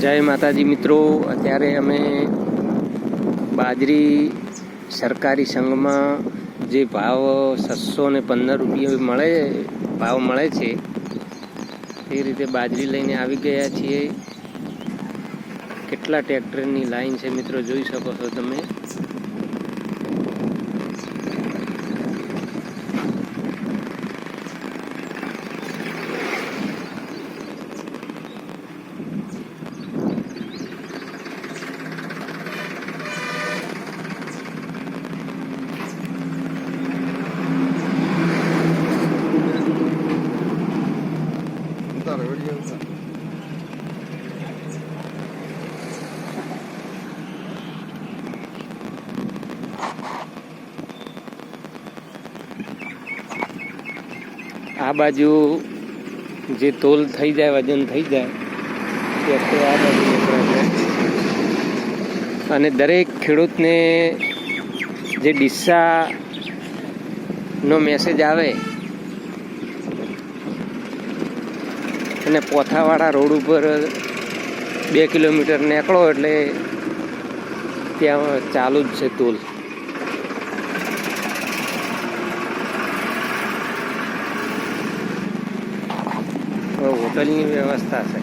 જય માતાજી મિત્રો, અત્યારે અમે બાજરી સરકારી સંઘમાં જે ભાવ 615 રૂપિયા ભાવ મળે છે એ રીતે બાજરી લઈને આવી ગયા છીએ. કેટલા ટ્રેક્ટરની લાઈન છે મિત્રો, જોઈ શકો છો તમે. આ બાજુ જે તોલ થઈ જાય, વજન થઈ જાય તે આ બાજુ નીકળે છે. અને દરેક ખેડૂતને જે ડીસાનો મેસેજ આવે અને પોથાવાળા રોડ ઉપર 2 કિલોમીટર નીકળો એટલે ત્યાં ચાલુ જ છે તોલ. હોટલની વ્યવસ્થા છે.